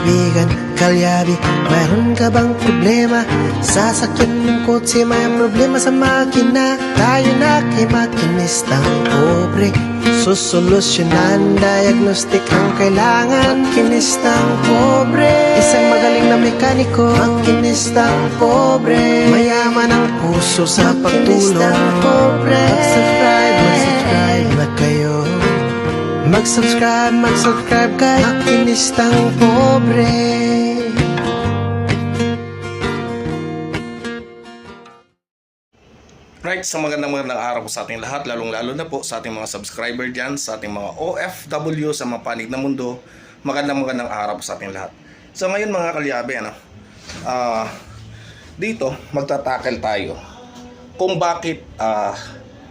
Kaibigan, kalyabi, mayroon ka bang problema? Sasakyan ng kotse, may problema sa makina. Tayo na kay makinistang pobre, susolusyonan, diagnostic ang kailangan. Makinistang pobre, isang magaling na mekaniko. Makinistang pobre, mayaman ang puso sa pagtulong. Mag-subscribe na kayo. Mag-subscribe kay Makinistang Pobre. Right, sa magandang araw po sa ating lahat, lalong-lalo na po sa ating mga subscriber dyan, sa ating mga OFW sa mga panig na mundo. Magandang araw po sa ating lahat. So ngayon mga kalyabe, dito magtatackle tayo kung bakit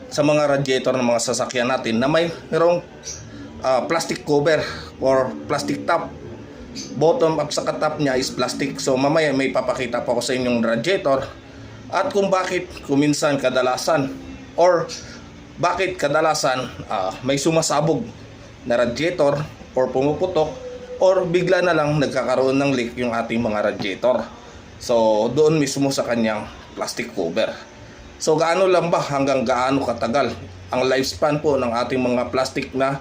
sa mga radiator ng mga sasakyan natin na mayroong plastic cover or plastic top. Bottom up sa top niya is plastic. So mamaya may papakita pa ako sa inyong radiator at kung bakit kuminsan kadalasan or bakit kadalasan may sumasabog na radiator or pumuputok or bigla na lang nagkakaroon ng leak yung ating mga radiator. So doon mismo sa kanyang plastic cover. So gaano lang ba, hanggang gaano katagal ang lifespan po ng ating mga plastic na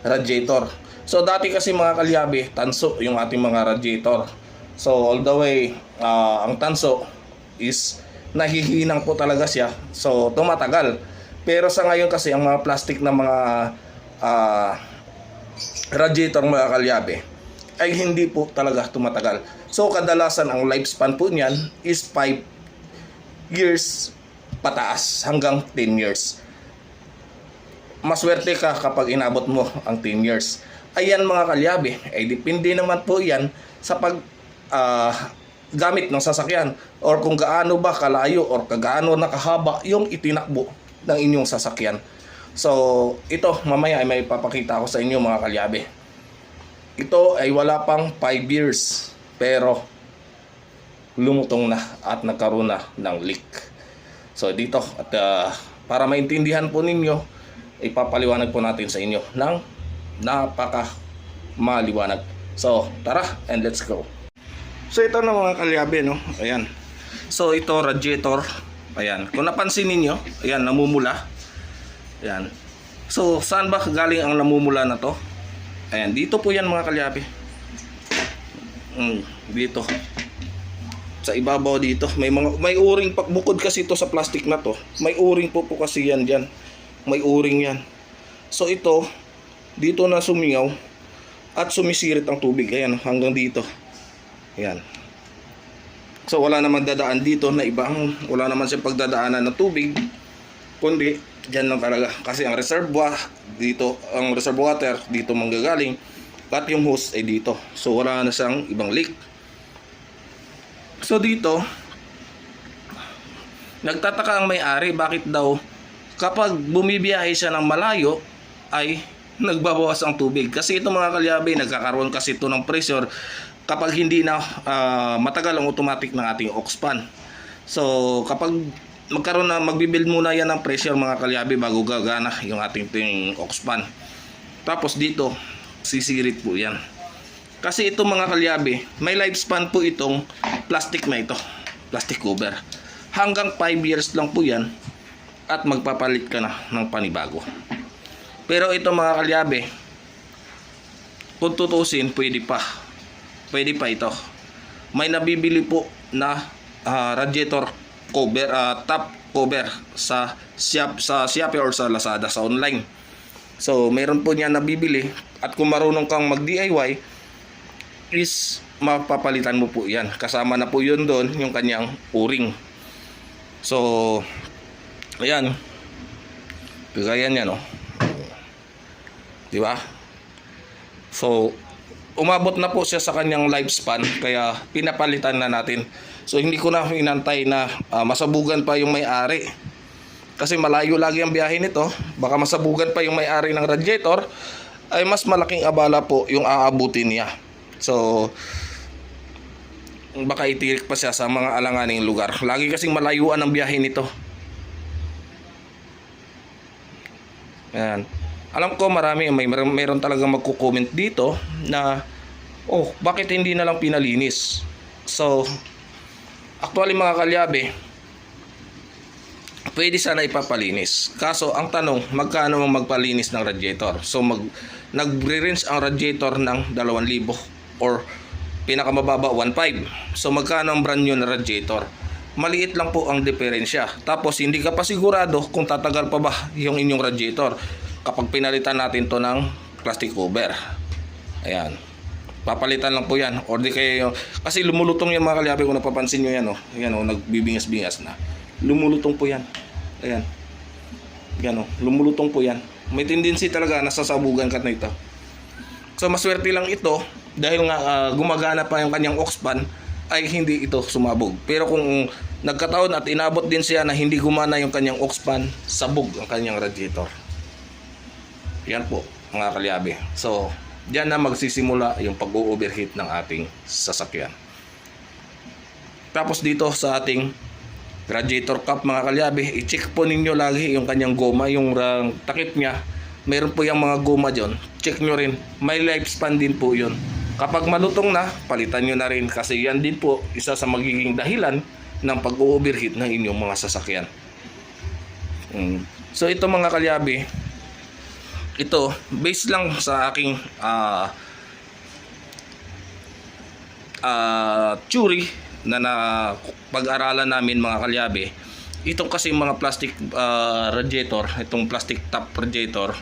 radiator. So dati kasi mga kalyabe, tanso yung ating mga radiator. So all the way ang tanso is nahihinang po talaga siya. So tumatagal. Pero sa ngayon kasi ang mga plastic na mga radiator mga kalyabe ay hindi po talaga tumatagal. So kadalasan ang lifespan po niyan is 5 years pataas hanggang 10 years. Maswerte ka kapag inabot mo ang 10 years. Ayan mga kalyabe, ay depende naman po yan sa pag gamit ng sasakyan or kung gaano ba kalayo or kagaano nakahaba yung itinakbo ng inyong sasakyan. So ito mamaya ay may papakita ko sa inyo mga kalyabe. Ito ay wala pang 5 years pero lumutong na at nagkaroon na ng leak. So dito at para maintindihan po ninyo, ipapaliwanag po natin sa inyo ng napaka maliwanag. So tara and let's go. So ito na mga kalyabe, no? Ayan. So ito radiator. Ayan. Kung napansin niyo, ayan namumula. Ayan. So saan ba galing ang namumula na to? Ayan, dito po yan mga kalyabe. Dito. Sa ibabaw dito, may uring pa bukod kasi ito sa plastic na to. May uring po kasi yan diyan. May uring yan. So ito dito na sumingaw at sumisirit ang tubig. Ayan, hanggang dito. Ayan. So wala namang dadaan dito na ibang, wala naman siyang pagdadaanan ng tubig, kundi dyan lang talaga. Kasi ang reservoir dito, ang reservoir water dito manggagaling at yung hose ay dito. So wala na siyang ibang leak. So dito nagtataka ang may-ari bakit daw kapag bumibiyahe siya ng malayo ay nagbabawas ang tubig. Kasi ito mga kalyabe, nagkakaroon kasi ito ng pressure kapag hindi na matagal ang automatic ng ating aux pan. So kapag magbibuild muna yan ng pressure mga kalyabe bago gagana yung ating aux pan. Tapos dito sisirit po yan. Kasi ito mga kalyabe, may lifespan po itong plastic na ito, plastic cover. Hanggang 5 years lang po yan at magpapalit ka na ng panibago. Pero ito mga kalyabe, kung tutusin, pwede pa ito. May nabibili po na radiator cover, top cover sa Shopee or sa Lazada sa online. So meron po niya nabibili at kung marunong kang mag DIY is mapapalitan mo po yan. Kasama na po yun doon yung kanyang o-ring. So ayan, kagaya niya, no? Diba? So umabot na po siya sa kanyang lifespan, kaya pinapalitan na natin. So hindi ko na inantay na masabugan pa yung may-ari, kasi malayo lagi ang biyahe nito. Baka masabugan pa yung may-ari ng radiator, ay mas malaking abala po yung aabutin niya. So baka itirik pa siya sa mga alanganing lugar. Lagi kasing malayuan ang biyahe nito. Ayan. Alam ko meron talagang magko-comment dito na Oh, bakit hindi na lang pinalinis? So, actually mga kalyabe, pwede sana ipapalinis. Kaso ang tanong, magkano ang magpalinis ng radiator? So nagre-rinse ang radiator ng 2,000 or pinakamababa 1,500. So magkano ang brand new na radiator? Maliit lang po ang diferensya. Tapos hindi ka pa sigurado kung tatagal pa ba yung inyong radiator kapag pinalitan natin to ng plastic cover. Ayan. Papalitan lang po yan. Or di kayo, kasi lumulutong yan mga kalyabe, kung napapansin nyo yan, oh. Yan, oh, nagbibingas-bingas na. Lumulutong po yan. Ayan. Yan, oh, lumulutong po yan. May tendency talaga, nasasabugan ka na ito. So maswerte lang ito dahil nga gumagana pa yung kanyang aux fan, ay hindi ito sumabog. Pero kung nagkataon at inabot din siya na hindi gumana yung kanyang aux fan, sabog ang kanyang radiator. Yan po mga kalyabe. So diyan na magsisimula yung pag-overheat ng ating sasakyan. Tapos dito sa ating radiator cap mga kalyabe, i-check po ninyo lagi yung kanyang goma, yung takip niya. Meron po yung mga goma dyan, check nyo rin, may lifespan din po yun. Kapag malutong na, palitan nyo na rin kasi yan din po isa sa magiging dahilan ng pag-overheat ng inyong mga sasakyan. So ito mga kalyabe, ito based lang sa aking theory na pag-aralan namin mga kalyabe. Itong kasi mga plastic radiator, itong plastic top radiator,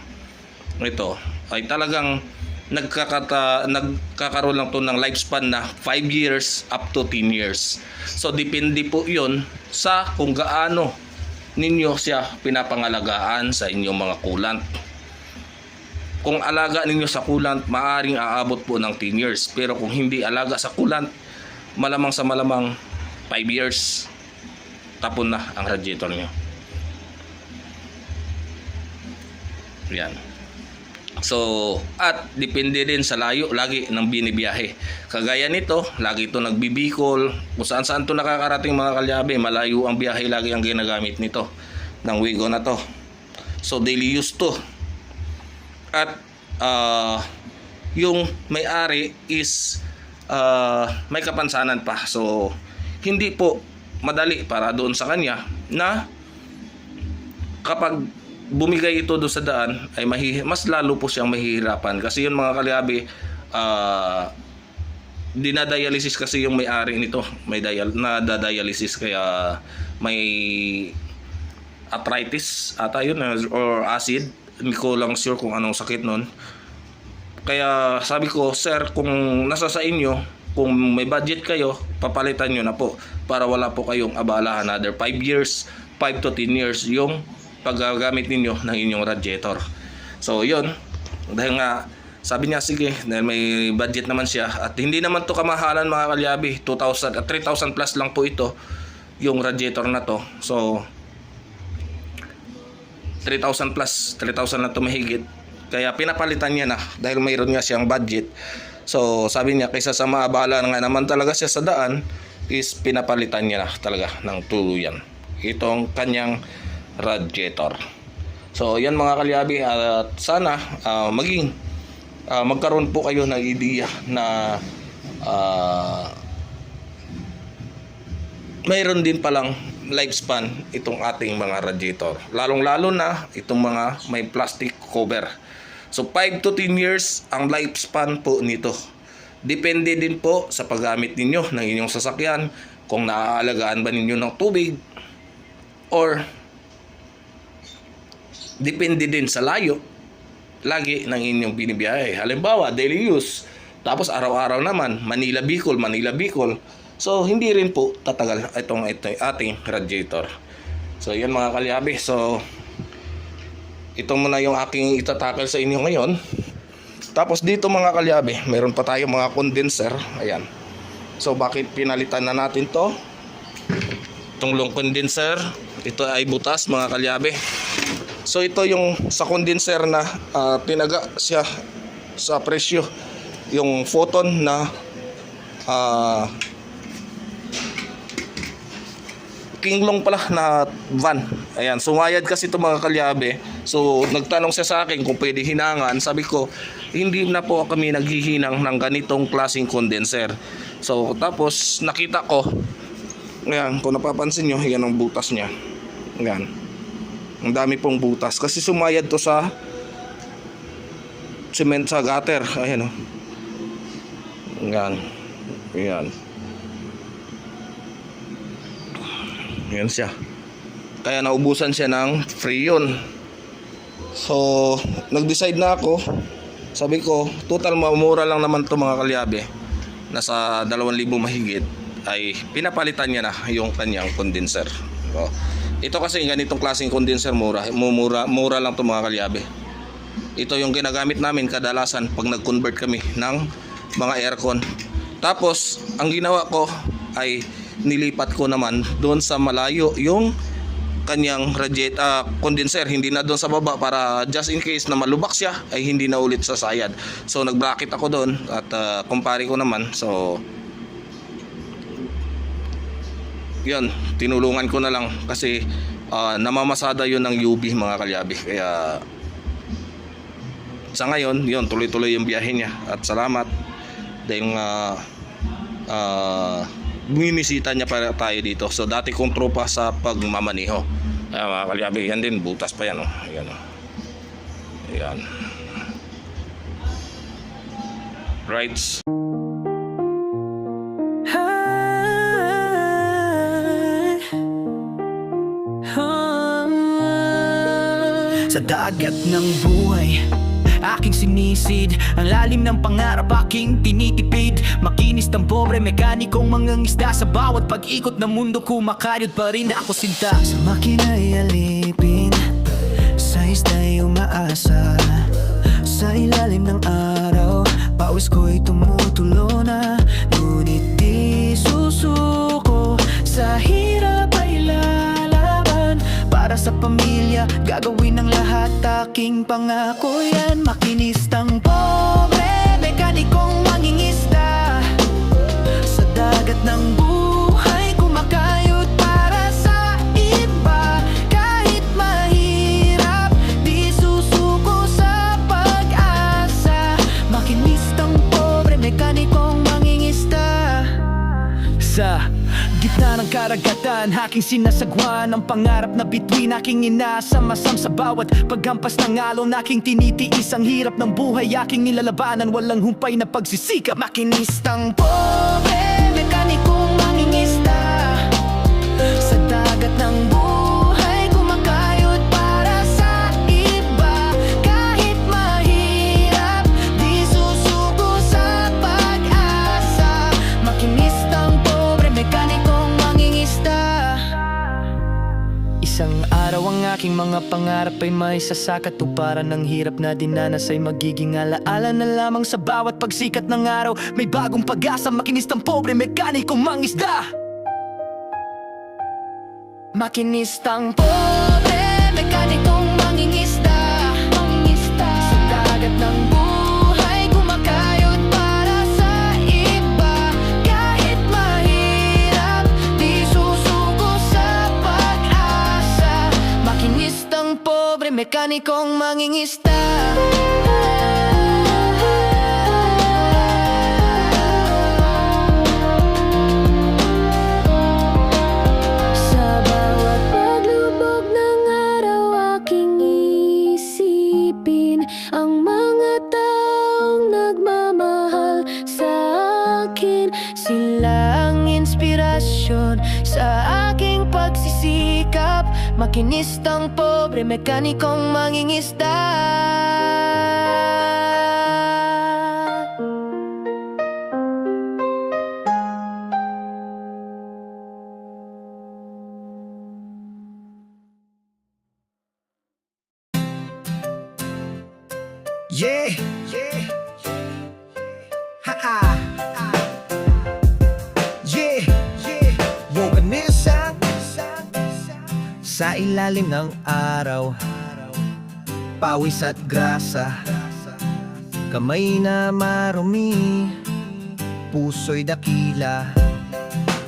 ito ay talagang nagkakaroon lang to ng lifespan na 5 years up to 10 years. So depende po yun sa kung gaano ninyo siya pinapangalagaan sa inyong mga coolant. Kung alaga ninyo sa coolant, maaring aabot po ng 10 years. Pero kung hindi alaga sa coolant, malamang sa malamang 5 years tapon na ang radiator nyo. Yan. So, at depende din sa layo lagi ng binibiyahe. Kagaya nito, lagi ito nagbibikol. Kung saan saan ito nakakarating mga kalyabe, malayo ang biyahe, lagi ang ginagamit nito ng Wigo na to. So, daily use to. At yung may-ari is may kapansanan pa. So, hindi po madali para doon sa kanya na kapag bumigay ito doon sa daan ay mas lalo po siyang mahihirapan kasi yun mga kalyabe, dinadialysis kasi yung may-ari nito, may nadadialysis kaya may arthritis ata yun or acid, hindi ko lang sure kung anong sakit nun. Kaya sabi ko, sir, kung nasa sa inyo, kung may budget kayo, papalitan nyo na po para wala po kayong abala another 5 years, 5 to 10 years yung paggagamit ninyo ng inyong radiator. So yun, dahil nga sabi niya sige, dahil may budget naman siya at hindi naman to kamahalan mga kalyabe, 2,000 at 3,000 plus lang po ito yung radiator na to. So 3,000 plus, 3,000 na to mahigit. Kaya pinapalitan niya na dahil mayroon nga siyang budget. So sabi niya kaysa sa maabala nga naman talaga siya sa daan, is pinapalitan niya na talaga ng tuluyan itong kanyang radiator. So yan mga kalyabe, at sana magkaroon po kayo ng ideya na mayroon din palang lifespan itong ating mga radiator, lalong lalo na itong mga may plastic cover. So 5 to 10 years ang lifespan po nito. Depende din po sa paggamit ninyo ng inyong sasakyan, kung naaalagaan ba ninyo ng tubig, or depende din sa layo lagi ng inyong binibiyahe. Halimbawa, daily use, tapos araw-araw naman Manila Bicol. So hindi rin po tatagal itong ating radiator. So yan mga kalyabe. So ito muna yung aking itatakal sa inyo ngayon. Tapos dito mga kalyabe, meron pa tayong mga condenser. Ayan. So bakit pinalitan na natin to? Itong long condenser, ito ay butas mga kalyabe. So ito yung sa condenser na tinaga siya sa presyo, yung photon na Kinglong pala na van. Ayan, sumayad kasi ito mga kalyabe. So, nagtanong siya sa akin kung pwede hinangan. Sabi ko, hindi na po kami naghihinang ng ganitong klaseng condenser. So, tapos nakita ko, ayan, kung napapansin nyo, yan ang butas niya. Ayan. Ang dami pong butas. Kasi sumayad to sa cement sa gutter. Ayan o. Ayan. Ayan. Ayan siya. Kaya naubusan siya ng freon. So, nag-decide na ako. Sabi ko, total mura lang naman to mga kalyabe. Nasa 2,000 mahigit. Ay pinapalitan niya na yung kanyang condenser. So, ito kasi ganitong klaseng condenser mura lang to mga kalyabe. Ito yung ginagamit namin kadalasan pag nag-convert kami ng mga aircon. Tapos, ang ginawa ko ay nilipat ko naman doon sa malayo yung kanyang condenser, hindi na doon sa baba para just in case na malubak siya ay hindi na ulit sa sayad. So nag-bracket ako doon at kumpare ko naman. So yun, tinulungan ko na lang kasi namamasada yun ng UV mga kalyabe. Kaya sa ngayon, yun, tuloy-tuloy yung biyahe niya. At salamat dahil bumimisita niya para tayo dito. So dati kong tropa sa pagmamaniho. Mga kalyabe, yan din, butas pa yan. Ayan, ayan. Rights. Sa dagat ng buhay, aking sinisid ang lalim ng pangarap, aking tinitipid. Makinis ng pobre, mekanikong mangangisda. Sa bawat pag-ikot ng mundo, kumakayod pa rin ako sinta. Sa makina'y alipin, sa ista'y umaasa. Sa ilalim ng araw, pawis ko'y tumutulo na. Ngunit di susuko, sa hirap ay lalaban. Para sa pamilya, gagawin ang lahat, aking pangako yan. Makinistang pobre, mekanikong mangingisda. Sa dagat ng buhay, kumakayod para sa iba. Kahit mahirap, di susuko sa pag-asa. Makinistang pobre, mekanikong mangingisda. Sa gitna ng karagatan, aking sinasagwan ang pangarap na bituin, aking inaasam-asam sa bawat paghampas ng alon. Aking tinitiis ang hirap ng buhay, aking nilalabanan, walang humpay na pagsisikap. Makinistang pobre, mekanikong mangingisda. Sa dagat ng buhay, kumakayod para sa iba. Kahit mahirap, di susuko sa pag-asa. Makinistang pobre, mekanikong mangingisda. Isang araw ang aking mga pangarap ay may sasakatuparan. Ng hirap na dinanas ay magiging alaala na lamang. Sa bawat pagsikat ng araw, may bagong pag-asa. Makinistang pobre, mekanikong mangisda. Makinistang pobre, mekanikong mangingisda. Sa dagat ng buhay, kumakayod para sa iba. Kahit mahirap, di susuko sa pag-asa. Makinistang pobre, mekanikong mangingisda. Sa bawat paglubog ng araw, aking isipin ang mga taong nagmamahal sa akin. Sila ang inspirasyon sa aking pagsisikap. Makinistang pobre, mekanikong mangingisda. Yeah, yeah, ha ha, yeah, yeah. Woganisan sa ilalim ng araw, pawis at grasa, kamay na marumi, puso'y dakila.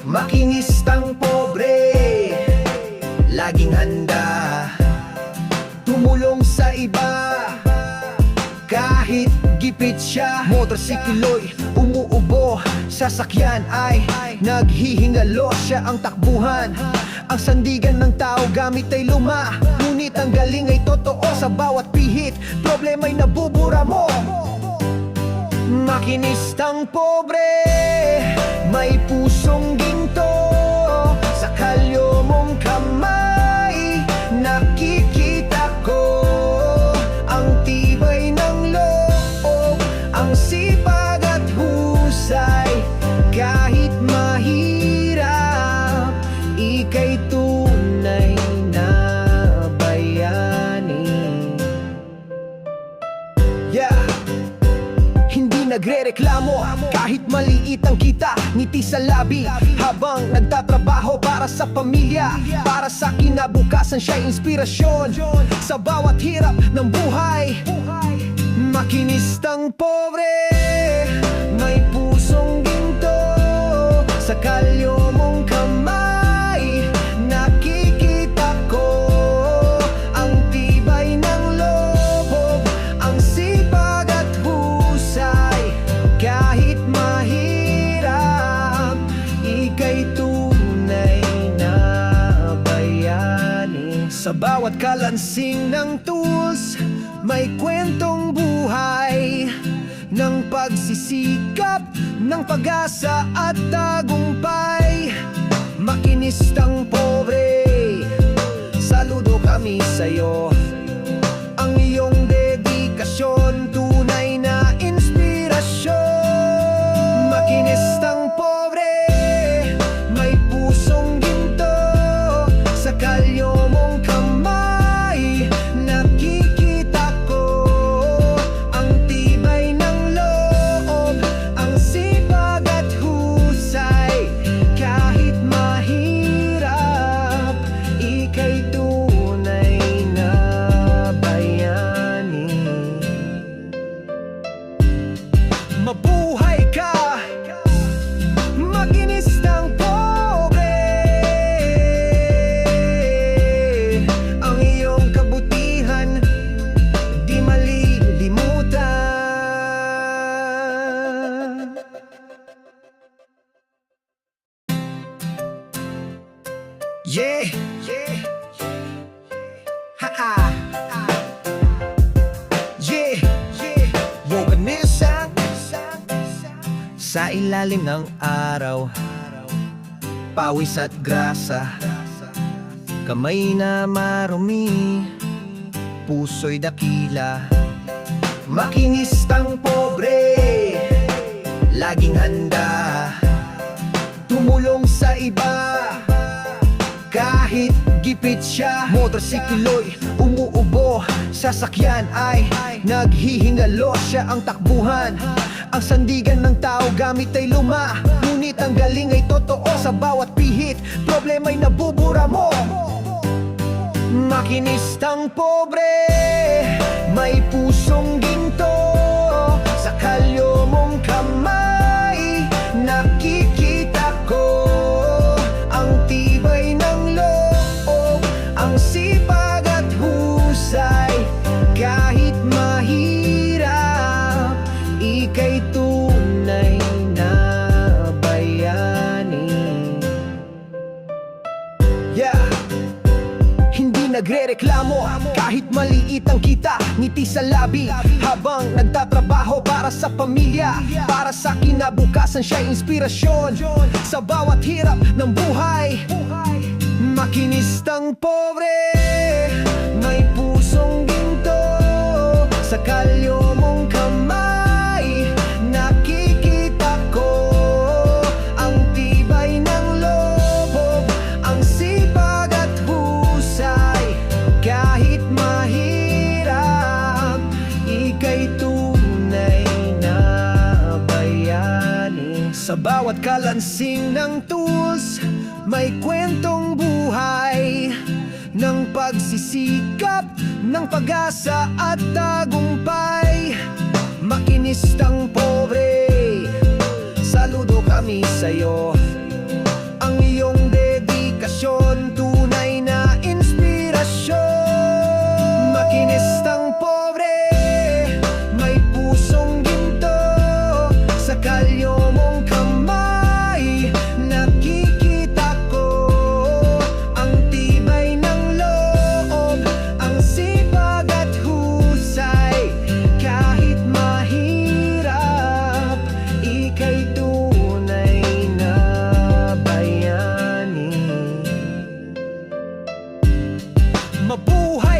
Makinistang pobre, laging handa tumulong sa iba. Kahit gipit siya, motorsiklo'y umuubo, sasakyan ay naghihingalo. Siya ang takbuhan, ang sandigan ng tao gamit ay luma. Ngunit ang galing ay totoo, sa bawat pihit problema'y nabubura mo. Makinistang pobre, may pusong ginto, sa kalyo mong kamay nakikita ko ang tibay ng loob, ang sipag at husay. Kahit mahirap, ika'y tunay na bayani. Yeah! Hindi nagrereklamo kahit maliit ang kita, ngiti sa labi habang nagtatrabaho para sa pamilya. Para sa kinabukasan siya'y inspirasyon sa bawat hirap ng buhay. Makinistang pobre, may pusong ginto, sa kalyo mong kamay nakikita ko ang tibay ng loob, ang sipag at husay. Kahit mahirap, ika'y tunay na bayani. Sa bawat kalansing ng tools, may kwentong buhay ng pagsisikap, ng pag-asa at tagumpay. Makinistang pobre, saludo kami sa'yo. Ang iyong dedikasyon, tunay na inspirasyon. Makinistang pobre, may pusong ginto, sa kalyo mong kamay nakikita ko ang tibay ng loob, ang sipag at husay. Kahit mahirap, ika'y tunay na bayani. Mabuhay ka, makinistang pobre. Ang iyong kabutihan di malilimutan. Yeah, yeah, ha-ha, yeah, yeah. Woganisan sa ilalim ng araw, pawis at grasa, kamay na marumi, puso'y dakila. Makinistang pobre, laging handa tumulong sa iba. Kahit gipit siya, motorsiklo'y umuubo, sasakyan ay naghihingalo. Siya ang takbuhan, ang sandigan ng tao gamit ay luma. Ngunit ang galing ay totoo, sa bawat pihit problema'y nabubura mo. Makinistang pobre, may pusong ginto, sa kalyo mong kamay nakikita ko ang tibay ng loob, ang sipag at husay. Kahit mahirap, ika'y tunay na bayani. Yeah! Hindi nagrereklamo kahit maliit ang kita, ngiti sa labi habang nagtatrabaho para sa pamilya. Para sa kinabukasan siya'y inspirasyon sa bawat hirap ng buhay. Makinistang pobre, may pusong ginto, sa kalyo mong kamay nakikita ko ang tibay ng loob, ang sipag at husay. Kahit mahirap, ika'y tunay na bayani. Sa bawat kalansing ng tools, may kwentong buhay ng pagsisikap, ng pag-asa at tagumpay. Makinistang pobre, saludo kami sa'yo. Ang iyong dedikasyon, tunay na Mabuhay